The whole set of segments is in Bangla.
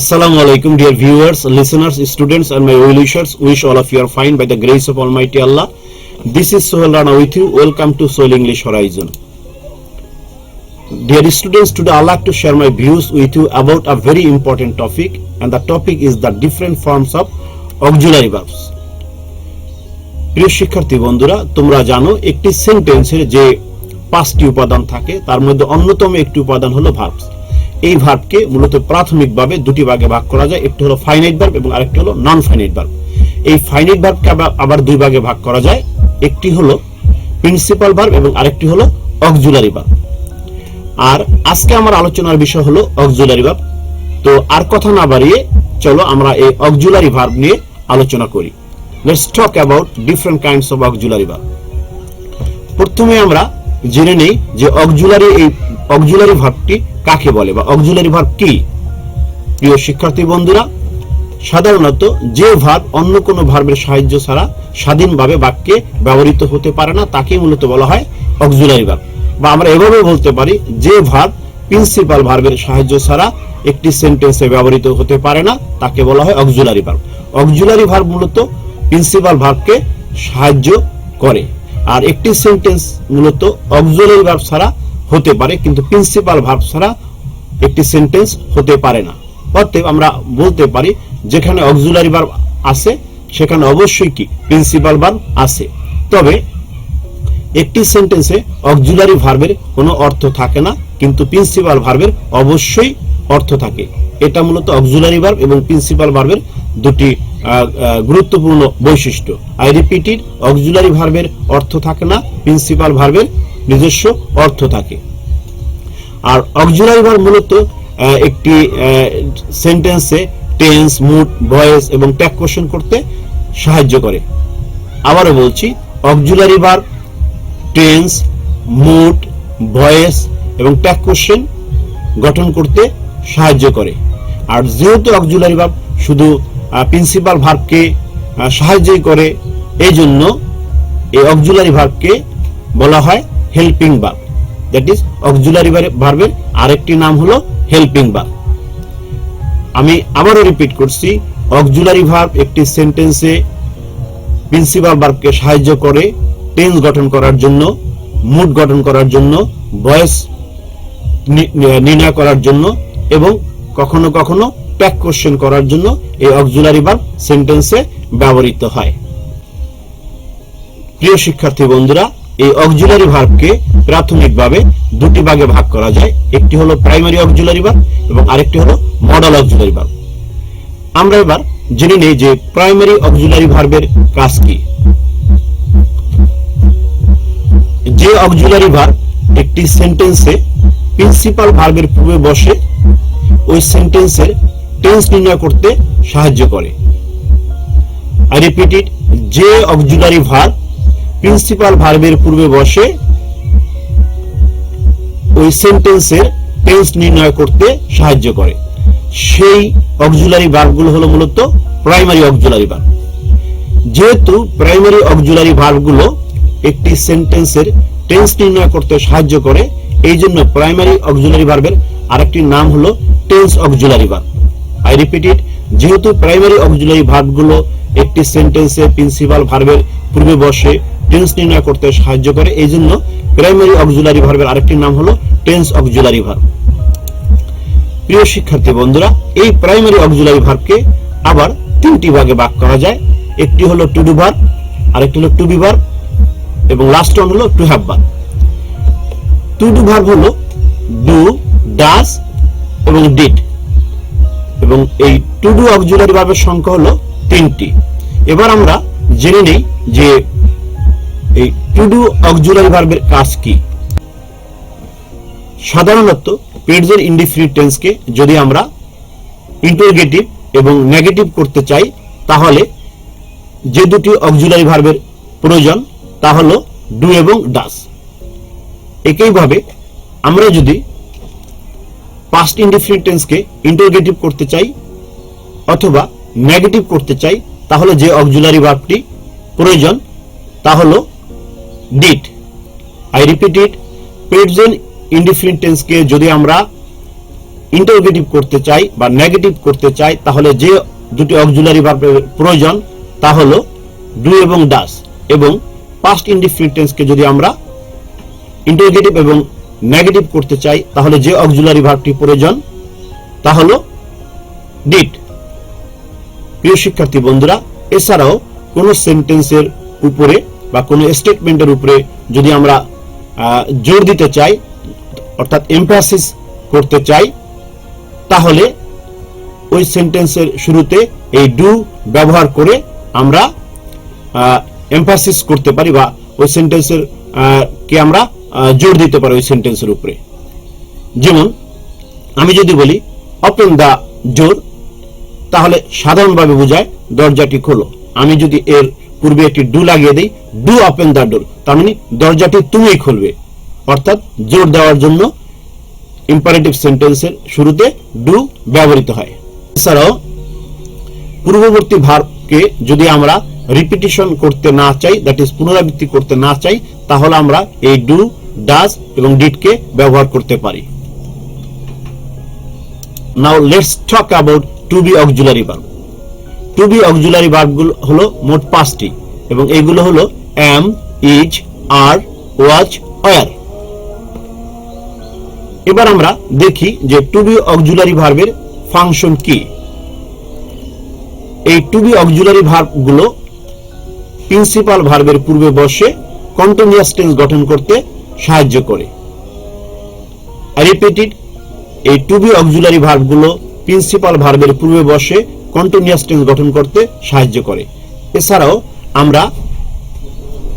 Assalamu alaikum, dear viewers, listeners, students, and my well-wishers. Wish all of you are fine by the grace of Almighty Allah. This is Sohail Rana with you. Welcome to Sohail English Horizon. Dear students, today I like to share my views with you about a very important topic, and the topic is the different forms of auxiliary verbs. প্রিয় শিক্ষার্থী বন্ধুরা, তোমরা জানো একটি সেন্টেন্সের যে পাঁচটি উপাদান থাকে তার মধ্যে অন্যতম একটি উপাদান হলো ভার্বস। এই ভার্বকে মূলত প্রাথমিকভাবে দুটি ভাগে ভাগ করা যায়, একটি হলো ফাইনাইট ভার্ব এবং আরেকটি হলো নন ফাইনাইট ভার্ব। এই ফাইনাইট ভার্বকে আবার দুই ভাগে ভাগ করা যায়, একটি হলো প্রিন্সিপাল ভার্ব এবং আরেকটি হলো অক্সিলারি ভার্ব। আর আজকে আমার আলোচনার বিষয় হলো অক্সিলারি ভার্ব। তো আর কথা না বাড়িয়ে চলো আমরা এই অক্সিলারি ভার্ব নিয়ে আলোচনা করি। Let's talk about different kinds of auxiliary verb. প্রথমে আমরা জেনে নেই যে অক্সিলারি ভার্বটি কাকে বলে বা অক্সিলারি ভার্ব কি। প্রিয় শিক্ষার্থী বন্ধুরা, সাধারণত যে ভার্ব অন্য কোনো ভার্বের সাহায্য ছাড়া স্বাধীনভাবে বাক্যে ব্যবহৃত হতে পারে না তাকে মূলত বলা হয় অক্সিলারি ভার্ব। বা আমরা এভাবে বলতে পারি যে ভার্ব প্রিন্সিপাল ভার্বের সাহায্য ছাড়া একটি সেন্টেন্সে ব্যবহৃত হতে পারে না তাকে বলা হয় অক্সিলারি ভার্ব। অক্সিলারি ভার্ব মূলত প্রিন্সিপাল ভার্বকে সাহায্য করে, আর একটি সেন্টেন্স মূলত অক্সিলারি ভার্ব ছাড়া হতে পারে কিন্তু প্রিন্সিপাল ভার্ব ছাড়া একটি সেন্টেন্স হতে পারে না। অতএব আমরা বলতে পারি যেখানে অক্সিলারি ভার্ব আছে সেখানে অবশ্যই কি প্রিন্সিপাল ভার্ব আছে। তবে একটি সেন্টেন্সে অক্সিলারি ভার্বের কোনো অর্থ থাকে না কিন্তু প্রিন্সিপাল ভার্বের অবশ্যই অর্থ থাকে। এটা মূলত অক্সিলারি ভার্ব এবং প্রিন্সিপাল ভার্বের দুটি গুরুত্বপূর্ণ বৈশিষ্ট্য। আই রিপিট ইট, অক্সিলারি ভার্বের অর্থ থাকে না, প্রিন্সিপাল ভার্বের নিজস্ব অর্থ থাকে। আর অক্সিলারি ভার্ব মূলত একটি সেন্টেন্সে টেন্স, মুড, ভয়েস এবং ট্যাগ কোশ্চেন করতে সাহায্য করে। আবারও বলছি, auxiliary verb tense, mood, voice এবং ট্যাগ কোশ্চেন গঠন করতে সাহায্য করে। আর যেহেতু অক্সিলারি ভার্ব শুধু প্রিন্সিপাল ভার্বকে সাহায্যই করে, এই জন্য এই অক্সিলারি ভার্বকে বলা হয় helping verb. That is auxiliary ভার্বের আরেকটি নাম হলো হেল্পিং ভার্ব। আমি আবারও রিপিট করছি, অক্সিলারি ভার্ব একটি সেন্টেন্সে প্রিন্সিপাল ভার্বকে সাহায্য করে টেন্স গঠন করার জন্য, মুড গঠন করার জন্য, ভয়েস নির্ণয় করার জন্য এবং কখনো কখনো ট্যাগ কোশ্চেন করার জন্য এই অক্সিলারি ভার্ব সেন্টেন্সে ব্যবহৃত হয়। প্রিয় শিক্ষার্থী বন্ধুরা, এই অক্সিলারি ভার্বকে প্রাথমিকভাবে দুটি ভাগে ভাগ করা যায়, একটি হলো প্রাইমারি অক্সিলারি ভার্ব এবং আরেকটি হলো মডাল অক্সিলারি ভার্ব। আমরা এবার জেনে নেই যে প্রাইমারি অক্সিলারি ভার্বের কাজ কি। যে অক্সিলারি ভার্ব একটি সেন্টেন্সে প্রিন্সিপাল ভার্বের পূর্বে বসে ওই সেন্টেন্সের টেন্স নির্ণয় করতে সাহায্য করে। আই রিপিট ইট, যে অক্সিলারি ভার্ব প্রিন্সিপাল ভার্বের পূর্বে বসে ওই সেন্টেন্সের টেন্স নির্ণয় করতে সাহায্য করে সেই অক্সিলারি ভার্বগুলো হলো মূলত প্রাইমারি অক্সিলারি ভার্ব। যেহেতু প্রাইমারি অক্সিলারি ভার্বগুলো একটি সেন্টেন্সের টেন্স নির্ণয় করতে সাহায্য করে, এই জন্য প্রাইমারি অক্সিলারি ভার্বের আরেকটি নাম হলো tense auxiliary verb. I repeat ইট, যেহেতু প্রাইমারি অক্সিলারি ভার্বগুলো একটি সেন্টেন্সে প্রিন্সিপাল ভার্বের পূর্বে বসে টেন্স নির্ণয় করতে সাহায্য করে, এই জন্য প্রাইমারি অক্সিলারি ভার্বের আরেকটি নাম হলো টেন্স অক্সিলারি ভার্ব। প্রিয় শিক্ষার্থী বন্ধুরা, এই প্রাইমারি অক্সিলারি ভার্বকে আবার তিনটি ভাগে ভাগ করা যায়, একটি হলো টু ডু ভার্ব, আরেকটি হলো টু বি ভার্ব এবং লাস্ট ওয়ান হলো to have verb. To do verb হলো ডু, ডাজ এবং ডিড, এবং এই টু ডু অক্সিলারি ভার্বের সংখ্যা হলো তিনটি। এবার আমরা জেনে নেই যে এই টু ডু অক্সিলারি ভার্বের কাজ কি। সাধারণত প্রেজেন্ট ইনডিফিনিট টেন্সকে যদি আমরা ইন্টারোগেটিভ এবং নেগেটিভ করতে চাই তাহলে যে দুটি অক্সিলারি ভার্বের প্রয়োজন তা হলো ডু এবং ডাজ। একইভাবে আমরা যদি পাস্ট ইনডিফিনিট টেন্সকে ইন্টারোগেটিভ করতে চাই অথবা নেগেটিভ করতে চাই তাহলে যে অক্সিলারি ভার্বটি প্রয়োজন তা হলো did. I repeat it, present indefinite টেন্সকে যদি আমরা ইন্টারোগেটিভ করতে চাই বা নেগেটিভ করতে চাই, তাহলে যে দুটি অক্সিলারি ভার্বের প্রয়োজন তা হলো ডু এবং ডাস। এবং পাস্ট ইনডিফিনিট টেন্সকে যদি আমরা ইন্টারোগেটিভ এবং নেগেটিভ করতে চাই, তাহলে যে অক্সিলারি ভার্বটি প্রয়োজন তা হলো ডিড। প্রিয় শিক্ষার্থী বন্ধুরা, এছাড়াও কোন সেন্টেন্সের উপরে বা কোনো স্টেটমেন্টের উপরে যদি আমরা জোর দিতে চাই, অর্থাৎ এমফাসিস করতে চাই, তাহলে ওই সেন্টেন্সের শুরুতে এই ডু ব্যবহার করে আমরা এমফাসিস করতে পারি বা ওই সেন্টেন্সের কে আমরা জোর দিতে পারি ওই সেন্টেন্সের উপরে। যেমন আমি যদি বলি ওপেন দা ডোর, তাহলে সাধারণভাবে বোঝায় দরজাটি খোলো। আমি যদি এর পূর্বে একটি ডু লাগিয়ে দিই, ডু ওপেন দা ডোর, তার মানে দরজাটি তুমিই খুলবে, অর্থাৎ জোর দেওয়ার জন্য ইম্পারেটিভ সেন্টেন্সের শুরুতে ডু ব্যবহৃত হয়। এছাড়াও পূর্ববর্তী ভার্বকে যদি আমরা রিপিটিশন করতে না চাই, দ্যাট ইজ পুনরাবৃত্তি করতে না চাই, তাহলে আমরা এই ডু, ডাজ এবং ডিডকে ব্যবহার করতে পারি। Now let's talk about to be auxiliary verb. To be auxiliary ভার্বগুলো হলো মোট 5টি এবং এইগুলো হলো am, is, are, was, were। এবার আমরা দেখি যে টু বি অক্সিলারি ভার্বের ফাংশন কি। এই টু বি অক্সিলারি ভার্বগুলো প্রিন্সিপাল ভার্বের পূর্বে বসে কন্টিনিউয়াস টেন্স গঠন করতে সাহায্য করে। আই রিপিট ইট, এই টু বি অক্সিলারি ভার্বগুলো প্রিন্সিপাল ভার্বের পূর্বে বসে কন্টিনিউয়াস টেন্স গঠন করতে সাহায্য করে। এছাড়াও আমরা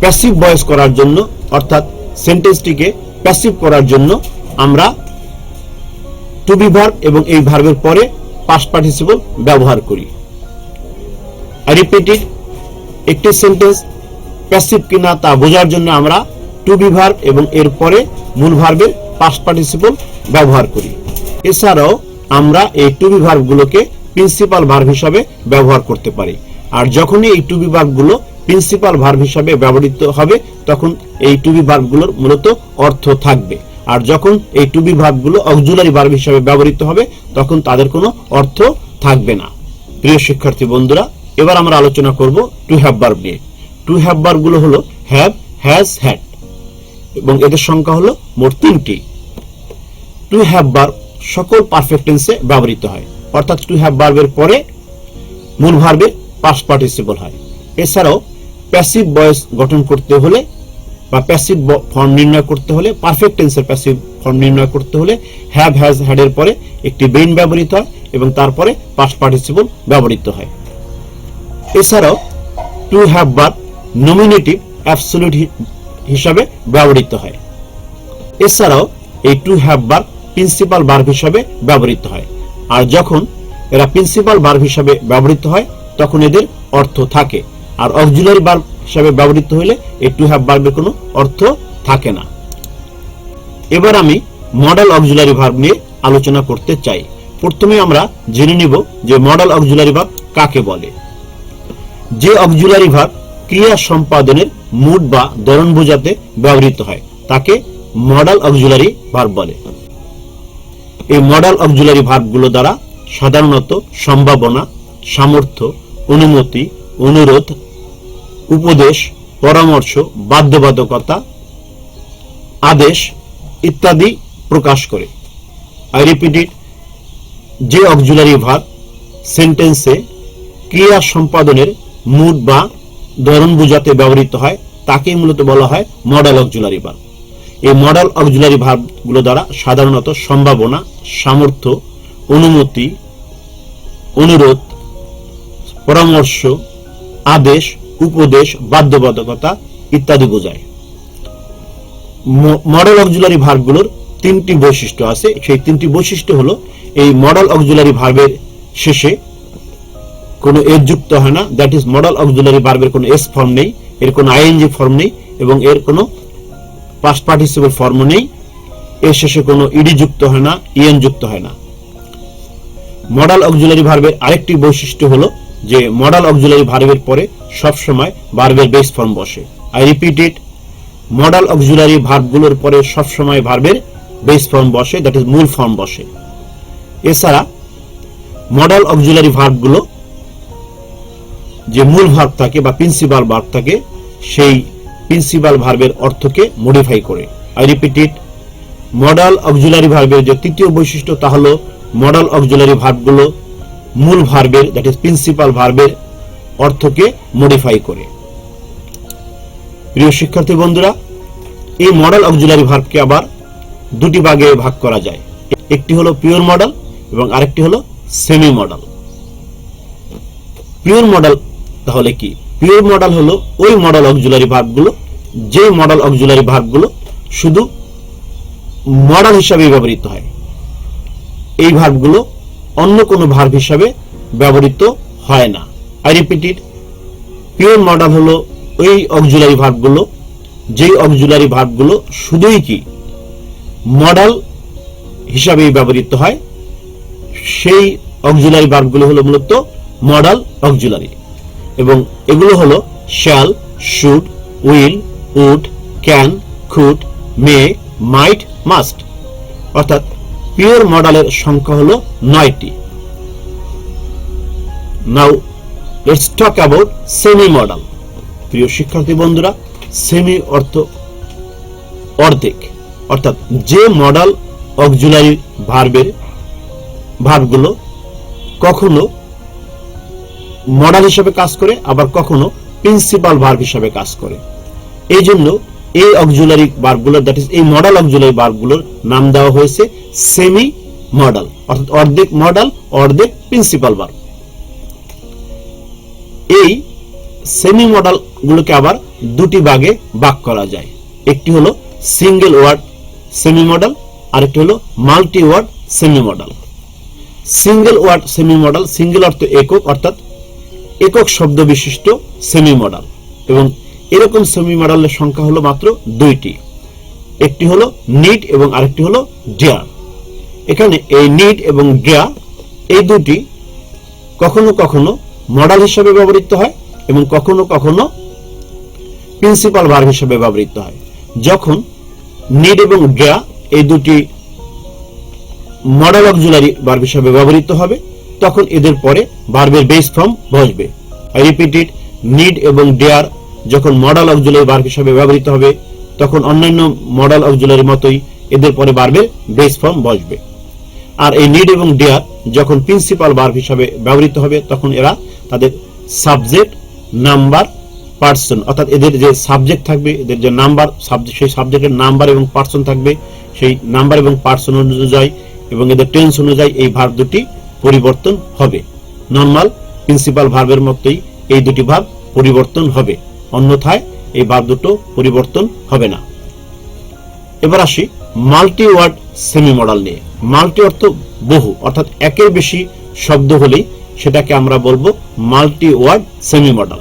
প্যাসিভ ভয়েস করার জন্য, অর্থাৎ সেন্টেন্সটিকে প্যাসিভ করার জন্য আমরা টু বি ভার্ব এবং এই ভার্বের পরে পাস্ট পার্টিসিপল ব্যবহার করি। আই রিপিট ইট, একটি সেন্টেন্স প্যাসিভ কিনা তা বোঝার জন্য আমরা টু বি ভার্ব এবং এর পরে মূল ভার্বের পাস্ট পার্টিসিপল ব্যবহার করি। এছাড়াও আমরা এই টু বি ভার্বগুলোকে প্রিন্সিপাল ভার্ব হিসাবে ব্যবহার করতে পারি। আর যখনই এই টু বি ভার্বগুলো প্রিন্সিপাল ভার্ব হিসাবে ব্যবহৃত হবে, তখন এই টু বি ভার্বগুলোর মূলত অর্থ থাকবে। আর যখন এই টু বি ভার্বগুলো অক্সিলারি ভার্ব হিসাবে ব্যবহৃত হবে, তখন তাদের কোনো অর্থ থাকবে না। প্রিয় শিক্ষার্থী বন্ধুরা, এবার আমরা আলোচনা করব টু হ্যাভ ভার্ব নিয়ে। টু হ্যাভ ভার্বগুলো হলো হ্যাভ, হ্যাজ, হ্যাড এবং এদের সংখ্যা হলো মোট 3টি। টু হ্যাভ ভার্ব সকল পারফেক্ট টেন্সে ব্যবহৃত হয়, অর্থাৎ টু হ্যাভ ভার্বের পরে মূল ভার্বের পাস্ট পার্টিসিপল হয়। এছাড়াও প্যাসিভ ভয়েস গঠন করতে হলে বা প্যাসিভ ফর্ম নির্ণয় করতে হলে, পারফেক্ট টেন্সের প্যাসিভ ফর্ম নির্ণয় করতে হলে হ্যাভ, হ্যাজ, হ্যাড এর পরে একটি বেইন ব্যবহৃত হয় এবং তারপরে পাস্ট পার্টিসিপল ব্যবহৃত হয়। এছাড়াও to have verb nominative absolute হিসাবে ব্যবহৃত হয়। এছাড়াও এই to have verb principal verb হিসাবে ব্যবহৃত হয়। আর যখন এরা প্রিন্সিপাল ভার্ব হিসাবে ব্যবহৃত হয়, তখন এদের অর্থ থাকে। আর অক্সিলারি ভার্ব হিসাবে ব্যবহৃত হলে এই টু হ্যাভ ভার্বের কোনো অর্থ থাকে না। এবার আমি মডেল অক্সিলারি ভার্ব নিয়ে আলোচনা করতে চাই। প্রথমে আমরা জেনে নিব যে মডেল অক্সিলারি ভার্ব কাকে বলে। যে অক্সিলারি ভার্ব ক্রিয়া সম্পাদনের মুড বা ধরন বোঝাতে ব্যবহৃত হয় তাকে মডেল অক্সিলারি ভার্ব বলে। এই মডেল অক্সিলারি ভার্বগুলো দ্বারা সাধারণত সম্ভাবনা, সামর্থ্য, অনুমতি, অনুরোধ, উপদেশ, পরামর্শ, বাধ্যবাধকতা, আদেশ ইত্যাদি প্রকাশ করে। আই রিপিট ইট, যে অক্সিলারি ভার্ব সেন্টেন্সে ক্রিয়া সম্পাদনের মুড বা ধরন বোঝাতে ব্যবহৃত হয় তাকেই মূলত বলা হয় মডেল অক্সিলারি ভার্ব। এই মডেল অক্সিলারি ভার্বগুলো দ্বারা সাধারণত সম্ভাবনা, সামর্থ্য, অনুমতি, অনুরোধ, পরামর্শ, আদেশ, উপদেশ, বাধ্যবাধকতা ইত্যাদি বোঝায়। মডেল অক্সিলারি ভার্বগুলোর 3টি বৈশিষ্ট্য আছে। সেই 3টি বৈশিষ্ট্য হলো, এই মডেল অক্সিলারি ভার্বের শেষে কোনো এস যুক্ত হয় না, দ্যাট ইজ মডেল অক্সিলারি ভার্বের কোনো এস ফর্ম নেই, এর কোনো আইএনজি ফর্ম নেই এবং এর কোনো পাস্ট পার্টিসিপল ফর্ম নেই। এর শেষে কোনো ইডি যুক্ত হয় না, ইএন যুক্ত হয় না। মডেল অক্সিলারি ভার্বের আরেকটি বৈশিষ্ট্য হলো যে মডেল অক্সিলারি ভার্বের পরে সব সময় ভার্বের বেস ফর্ম বসে। I repeat it, modal auxiliary ভার্বগুলোর পরে সব সময় ভার্বের বেস ফর্ম বসে, দ্যাট ইজ মূল ফর্ম বসে। এছাড়া মডাল অক্সিলারি ভার্বগুলো যে মূল ভার্ব থাকে বা প্রিন্সিপাল ভার্ব থাকে, সেই প্রিন্সিপাল ভার্বের অর্থকে মডিফাই করে। I repeat it, modal auxiliary ভার্বের যে তৃতীয় বৈশিষ্ট্য তা হলো মডাল অক্সিলারি ভার্বগুলো মূল ভার্বের, দ্যাট ইজ প্রিন্সিপাল ভার্বের অর্থকে মডিফাই করে। প্রিয় শিক্ষার্থী বন্ধুরা, এই মডাল অক্সিলারি ভার্বকে আবার দুটি ভাগে ভাগ করা যায়। একটি হলো পিওর মডাল এবং আরেকটি হলো সেমি মডাল। পিওর মডাল তাহলে কি? পিওর মডাল হলো ওই মডাল অক্সিলারি ভার্বগুলো, যে মডাল অক্সিলারি ভার্বগুলো শুধু মডাল হিসাবে ব্যবহৃত হয়। এই ভার্বগুলো অন্য কোনো ভার্ব হিসাবে ব্যবহৃত হয় না। I repeat it, pure modal হলো ওই অক্সিলারি ভার্বগুলো, যেই অক্সিলারি ভার্বগুলো শুধুই কি মডাল হিসাবেই ব্যবহৃত হয়। সেই অক্সিলারি ভার্বগুলো হলো মূলত মডাল অক্সিলারি, এবং এগুলো হলো shall, should, will, would, can, could, may, might, must. অর্থাৎ পিওর মডালের সংখ্যা হলো 9টি। Now let's talk about semi modal. প্রিয় শিক্ষার্থী বন্ধুরা, সেমি অর্থ অর্ধেক, অর্থাৎ যে মডাল অক্সিলারি ভার্বগুলো কখনো মডাল হিসেবে কাজ করে, আবার কখনো প্রিন্সিপাল ভার্ব হিসেবে কাজ করে। এই জন্য এই অক্সিলারি ভার্বগুলোর, দ্যাট ইজ এই মডাল অক্সিলারি ভার্বগুলোর নাম দেওয়া হয়েছে সেমি মডাল, অর্থাৎ অর্ধেক মডাল অর্ধেক প্রিন্সিপাল ভার্ব। এই সেমি মডাল গুলোকে আবার দুটি ভাগে ভাগ করা যায়। একটি হলো সিঙ্গেল ওয়ার্ড সেমি মডাল, আরেকটি হলো multi word semi modal. Single word semi modal, single অর্থ একক, অর্থাৎ একক শব্দ বিশিষ্ট সেমি মডাল, এবং এরকম সেমি মডালের সংখ্যা হলো মাত্র 2টি। একটি হলো নিড এবং আরেকটি হলো ডেয়ার। এখানে এই নিড এবং ডেয়ার এই দুটি কখনো কখনো মডাল হিসেবে ব্যবহৃত হয় এবং কখনো কখনো প্রিন্সিপাল ভার্ব হিসেবে ব্যবহৃত হয়। যখন নিড এবং ডেয়ার এই দুটি মডাল অক্সিলারি ভার্ব হিসেবে ব্যবহৃত হবে, তখন এদের পরে ভার্বের বেস ফর্ম বসবে। আই রিপিট ইট, নিড এবং ডেয়ার যখন মডাল অক্সিলারি ভার্ব হিসেবে ব্যবহৃত হবে, তখন অন্যান্য মডাল অক্সিলারি মতোই এদের পরে ভার্বের বেস ফর্ম বসবে। আর এই নিড এবং ডেয়ার যখন প্রিন্সিপাল ভার্ব হিসেবে ব্যবহৃত হবে, তখন এরা তাদের সাবজেক্ট, নাম্বার, পার্সন, অর্থাৎ এদের যে সাবজেক্ট থাকবে, এদের যে নাম্বার, সেই সাবজেক্টের নাম্বার এবং পার্সন থাকবে, সেই নাম্বার এবং পার্সন অনুযায়ী এবং এদের টেন্স অনুযায়ী এই ভার্ব দুটি পরিবর্তন হবে। নরমাল প্রিন্সিপাল ভার্বের মতোই এই দুটি ভার্ব পরিবর্তন হবে, অন্যথায় এই ভার্ব দুটো পরিবর্তন হবে না। এবার আসি মাল্টি ওয়ার্ড সেমি মডাল নিয়ে। মাল্টি অর্থ বহু, অর্থাৎ একের বেশি শব্দ হলেই সেটাকে আমরা বলবো মাল্টি ওয়ার্ড সেমি মডাল।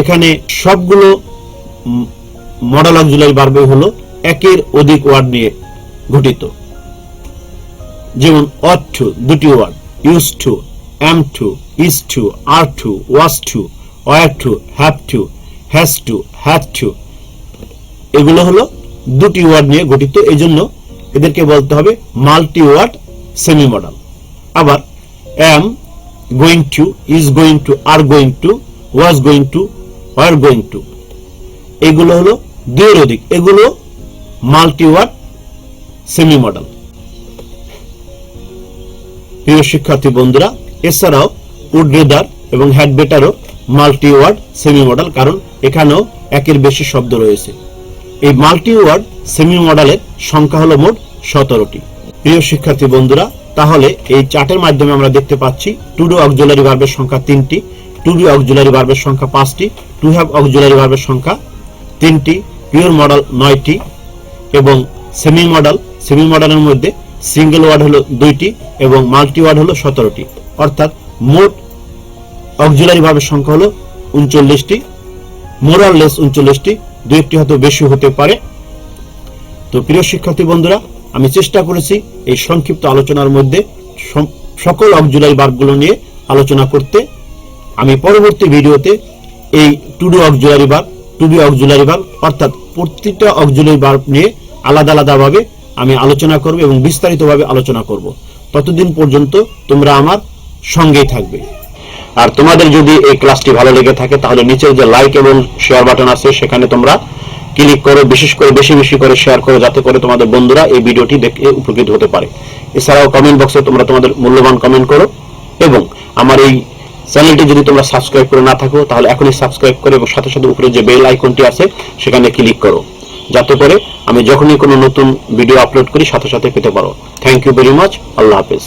এখানে সবগুলো মডাল অক্সিলারি ভার্ব হলো একের অধিক ওয়ার্ড নিয়ে গঠিত। যেমন ought to 2টি word, used to, am to, is to, are to, was to, were to, have to, has to, had to, এগুলো হলো 2টি ওয়ার্ড নিয়ে গঠিত। এজন্য এদেরকে বলতে হবে মাল্টি ওয়ার্ড সেমি মডাল। আবার am, going to, is going to, are going to, was going to, were going to, এগুলো হলো 2 এর অধিক, এগুলো মাল্টি ওয়ার্ড সেমি মডাল। প্রিয় শিক্ষার্থী বন্ধুরা, এছাড়াও উড রেদার এবং হ্যাড বেটারও মাল্টি ওয়ার্ড সেমি মডাল, কারণ এখানেও একের বেশি শব্দ রয়েছে। এই মাল্টি ওয়ার্ড সেমি মডালের সংখ্যা হলো মোট 17টি। প্রিয় শিক্ষার্থী বন্ধুরা, তাহলে এই চার্টের মাধ্যমে আমরা দেখতে পাচ্ছি টু ডু অক্সিলারি ভার্বের সংখ্যা 3টি, টু বি অক্সিলারি ভার্বের সংখ্যা 5টি, টু হ্যাভ অক্সিলারি ভার্বের সংখ্যা 3টি, পিওর মডাল 9টি, এবং সেমি মডালের মধ্যে সিঙ্গেল ওয়ার্ড হলো 2টি এবং মাল্টি ওয়ার্ড হলো 17টি। অর্থাৎ মোট অক্সিলারি ভার্বের সংখ্যা হলো 39টি, মোর অর লেস 39টি, 2-1টি হয়তো বেশি হতে পারে। তো প্রিয় শিক্ষার্থী বন্ধুরা, আমি চেষ্টা করেছি এই সংক্ষিপ্ত আলোচনার মধ্যে সকল অক্সিলারি ভার্বগুলো নিয়ে আলোচনা করতে। আমি পরবর্তী ভিডিওতে এই to do auxiliary verb, to be auxiliary verb, অর্থাৎ প্রত্যেকটা অক্সিলারি ভার্ব নিয়ে আলাদা আলাদাভাবে আমি আলোচনা করব এবং বিস্তারিতভাবে আলোচনা করব। ততদিন পর্যন্ত তোমরা আমার সঙ্গেই থাকবে। আর তোমাদের যদি এই ক্লাসটি ভালো লেগে থাকে তাহলে নিচের যে লাইক এবং শেয়ার বাটন আছে সেখানে তোমরা ক্লিক করো, বিশেষ করে বেশি বেশি করে শেয়ার করো, যাতে করে তোমাদের বন্ধুরা এই ভিডিওটি দেখে উপকৃত হতে পারে। এছাড়াও কমেন্ট বক্সে তোমরা তোমাদের মূল্যবান কমেন্ট করো এবং আমার এই চ্যানেলটি যদি তোমরা সাবস্ক্রাইব করে না থাকো তাহলে এখনই সাবস্ক্রাইব করো এবং সাথে সাথে উপরে যে বেল আইকনটি আছে সেখানে ক্লিক করো, যাতে করে আমি যখনই কোনো নতুন ভিডিও আপলোড করি সাথে সাথে পেতে পারো। Thank you very much. Allah হাফেজ।